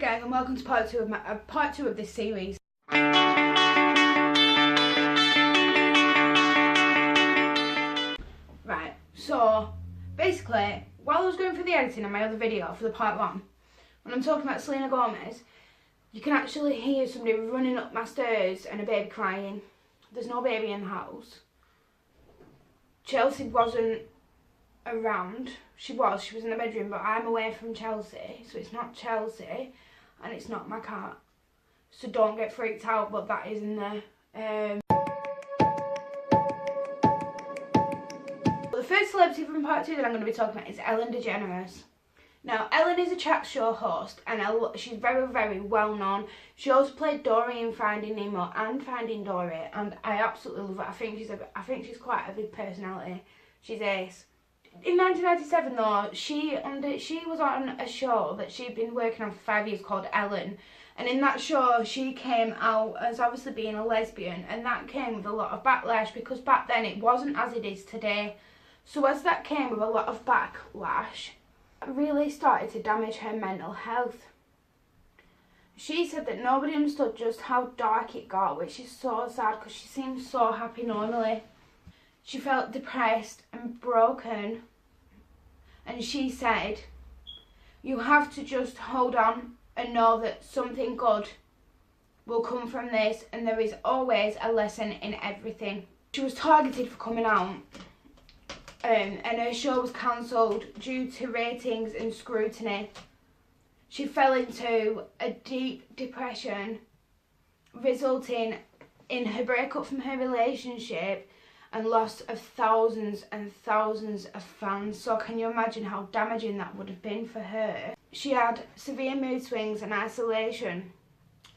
gang, and welcome to part two of this series. Right, so basically, while I was going through the editing on my other video for the part one, when I'm talking about Selena Gomez, you can actually hear somebody running up my stairs and a baby crying. There's no baby in the house. Chelsea wasn't around. She was in the bedroom, but I'm away from Chelsea, so it's not Chelsea and it's not my cat, so don't get freaked out, but that is in there. The first celebrity from part two that I'm going to be talking about is Ellen DeGeneres. Now, Ellen is a chat show host, and she's very, very well known. She also played Dory in Finding Nemo and Finding Dory, and I absolutely love her. I think she's quite a big personality. She's ace. In 1997 though, she was on a show that she'd been working on for 5 years called Ellen, and in that show she came out as obviously being a lesbian, and that came with a lot of backlash because back then it wasn't as it is today. So as that came with a lot of backlash, it really started to damage her mental health. She said that nobody understood just how dark it got, which is so sad because she seemed so happy normally. She felt depressed and broken, and she said, "You have to just hold on and know that something good will come from this, and there is always a lesson in everything." She was targeted for coming out, and her show was cancelled due to ratings and scrutiny. She fell into a deep depression, resulting in her breakup from her relationship and loss of thousands and thousands of fans. So can you imagine how damaging that would have been for her? She had severe mood swings and isolation,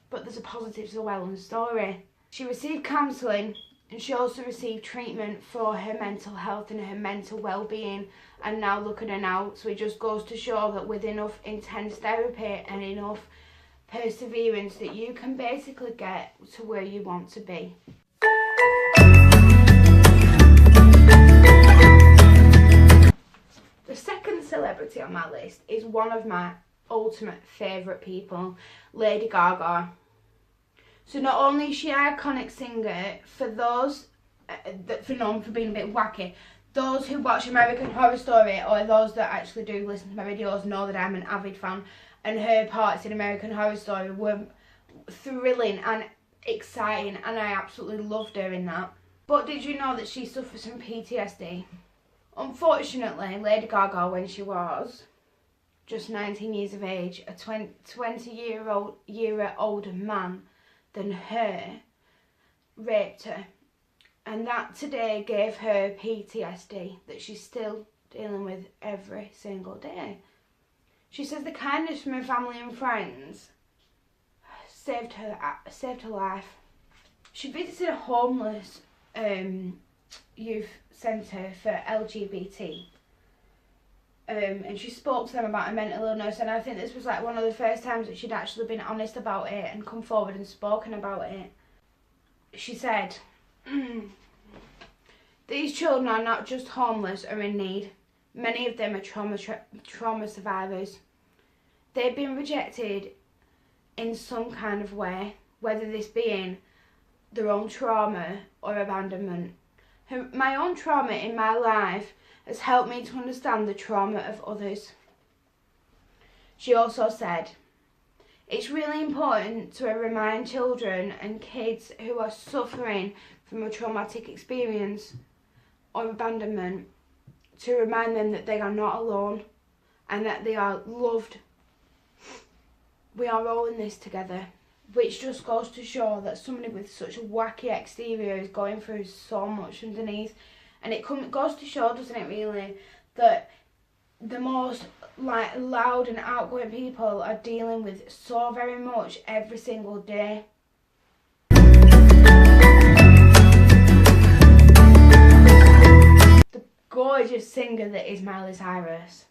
but there's a positive to Ellen's story. She received counselling, and she also received treatment for her mental health and her mental well-being, and now look at her now. So it just goes to show that with enough intense therapy and enough perseverance that you can basically get to where you want to be. The second celebrity on my list is one of my ultimate favourite people, Lady Gaga. So not only is she an iconic singer, for those that are known for being a bit wacky, those who watch American Horror Story or those that actually do listen to my videos know that I'm an avid fan, and her parts in American Horror Story were thrilling and exciting, and I absolutely loved her in that. But did you know that she suffers from PTSD? Unfortunately, Lady Gaga, when she was just 19 years of age, a 20-year older man than her raped her, and that today gave her PTSD that she's still dealing with every single day. She says the kindness from her family and friends saved her life. She visited a homeless youth centre for LGBT, and she spoke to them about her mental illness, and I think this was like one of the first times that she'd actually been honest about it and come forward and spoken about it. She said, "These children are not just homeless or in need. Many of them are trauma survivors. They've been rejected in some kind of way, whether this being their own trauma or abandonment. My own trauma in my life has helped me to understand the trauma of others." She also said, "It's really important to remind children and kids who are suffering from a traumatic experience or abandonment to remind them that they are not alone and that they are loved. We are all in this together." Which just goes to show that somebody with such a wacky exterior is going through so much underneath. And it goes to show, doesn't it really, that the most loud and outgoing people are dealing with so very much every single day. The gorgeous singer that is Miley Cyrus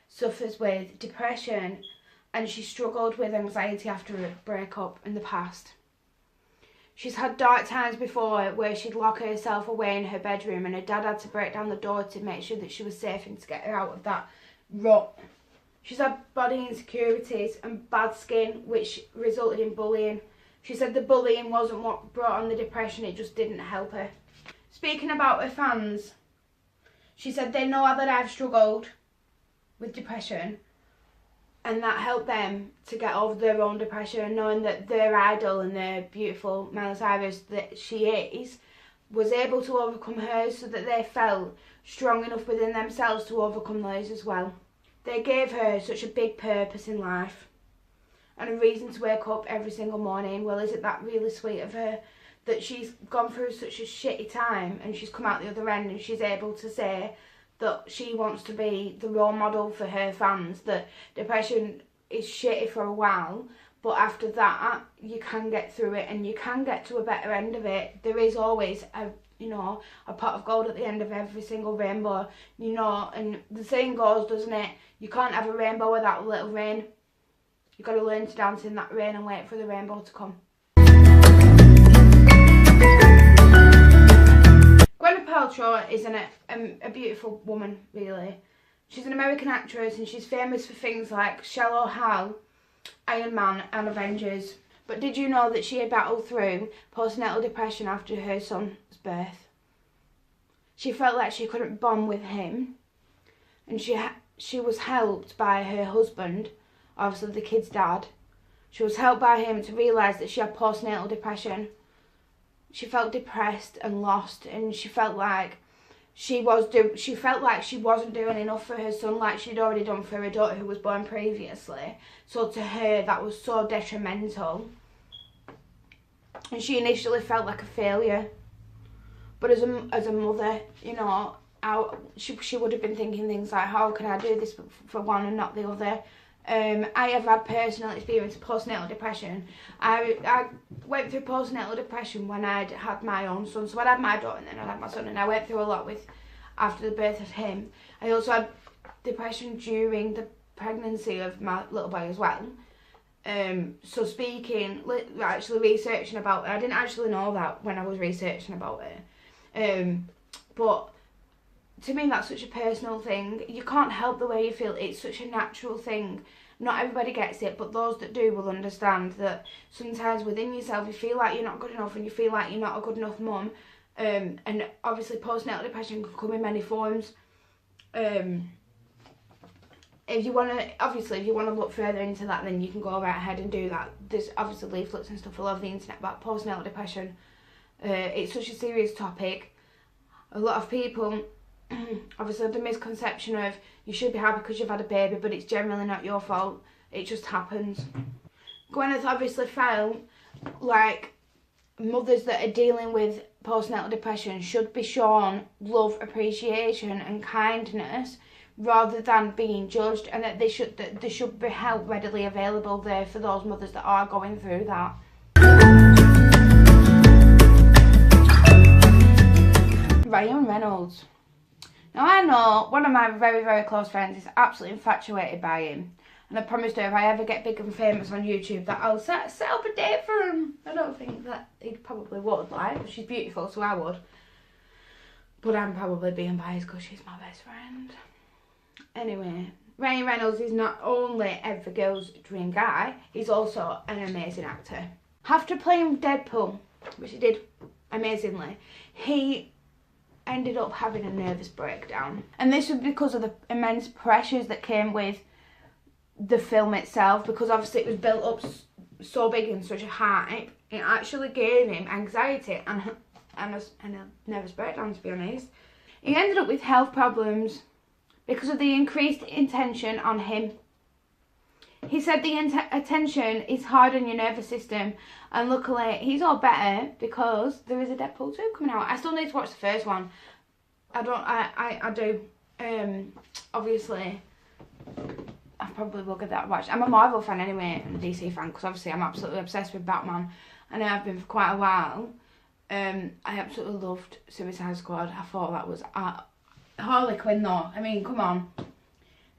suffers with depression, and she struggled with anxiety after a breakup in the past. She's had dark times before where she'd lock herself away in her bedroom, and her dad had to break down the door to make sure that she was safe and to get her out of that rut. She's had body insecurities and bad skin, which resulted in bullying. She said the bullying wasn't what brought on the depression, it just didn't help her. Speaking about her fans, she said they know that I've struggled with depression, and that helped them to get over their own depression, knowing that their idol and their beautiful Miley Cyrus that she is was able to overcome hers, so that they felt strong enough within themselves to overcome theirs as well. They gave her such a big purpose in life and a reason to wake up every single morning. Well, isn't that really sweet of her, that she's gone through such a shitty time and she's come out the other end and she's able to say that she wants to be the role model for her fans, that depression is shitty for a while, but after that you can get through it and you can get to a better end of it. There is always a pot of gold at the end of every single rainbow, and the saying goes, doesn't it, you can't have a rainbow without a little rain. You've got to learn to dance in that rain and wait for the rainbow to come. Gwyneth Paltrow is a beautiful woman, really. She's an American actress and she's famous for things like Shallow Hal, Iron Man and Avengers. But did you know that she had battled through postnatal depression after her son's birth? She felt like she couldn't bond with him, and she was helped by her husband, obviously the kid's dad. She was helped by him to realise that she had postnatal depression. She felt depressed and lost, and she felt like she wasn't doing enough for her son like she'd already done for her daughter who was born previously. So to her that was so detrimental, and she initially felt like a failure. But as a mother, she would have been thinking things like, how can I do this for one and not the other? I have had personal experience of postnatal depression. I went through postnatal depression when I'd had my own son. So I'd had my daughter and then I'd had my son, and I went through a lot after the birth of him. I also had depression during the pregnancy of my little boy as well. So actually researching about it, I didn't actually know that when I was researching about it. But to me that's such a personal thing. You can't help the way you feel. It's such a natural thing. Not everybody gets it, but those that do will understand that sometimes within yourself you feel like you're not good enough and you feel like you're not a good enough mum. And obviously postnatal depression can come in many forms. If you want to look further into that, then you can go right ahead and do that. There's obviously leaflets and stuff all over the internet about postnatal depression. It's such a serious topic. A lot of people obviously the misconception of you should be happy because you've had a baby, but it's generally not your fault. It just happens. Gwyneth obviously felt like mothers that are dealing with postnatal depression should be shown love, appreciation and kindness rather than being judged, and that there should be help readily available there for those mothers that are going through that. Reynolds. Now I know one of my very, very close friends is absolutely infatuated by him, and I promised her if I ever get big and famous on YouTube that I'll set up a date for him. I don't think that he probably would, like, she's beautiful, so I would. But I'm probably being biased because she's my best friend. Anyway, Reynolds is not only every girl's dream guy, he's also an amazing actor. After playing Deadpool, which he did amazingly, he ended up having a nervous breakdown. And this was because of the immense pressures that came with the film itself, because obviously it was built up so big and such a hype. It actually gave him anxiety and a nervous breakdown, to be honest. He ended up with health problems because of the increased attention on him. He said the attention is hard on your nervous system, and luckily he's all better because there is a Deadpool 2 coming out. I still need to watch the first one. I do. Obviously, I probably will get that watched. I'm a Marvel fan anyway, and a DC fan, because obviously I'm absolutely obsessed with Batman, and I have been for quite a while. I absolutely loved Suicide Squad. I thought that was Harley Quinn though. I mean, come on.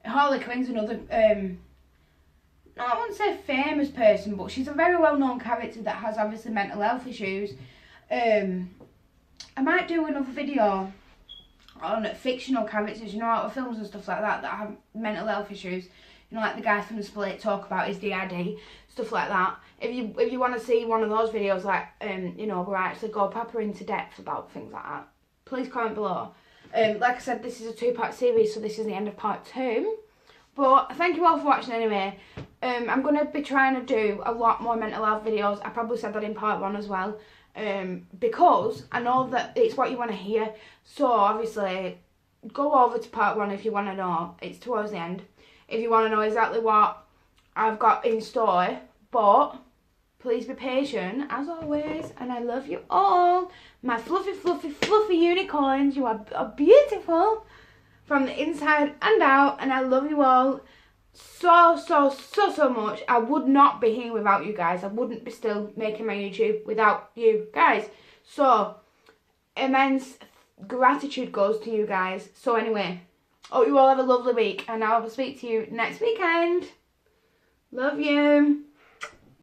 Harley Quinn's another no, I wouldn't say famous person, but she's a very well-known character that has obviously mental health issues. I might do another video on fictional characters, out of films and stuff like that have mental health issues. you know, like the guy from Split talk about his DID, stuff like that. If you want to see one of those videos, like, you know, where I actually go proper into depth about things like that, please comment below. Like I said, this is a 2-part series, so this is the end of part 2. But thank you all for watching anyway. I'm going to be trying to do a lot more mental health videos. I probably said that in part 1 as well. Because I know that it's what you want to hear. So obviously, go over to part 1 if you want to know. It's towards the end. If you want to know exactly what I've got in store. But please be patient, as always. And I love you all. My fluffy, fluffy, fluffy unicorns. You are beautiful from the inside and out. And I love you all so much. I would not be here without you guys. I wouldn't be still making my YouTube without you guys. So, immense gratitude goes to you guys. So anyway, hope you all have a lovely week. And I will speak to you next weekend. Love you.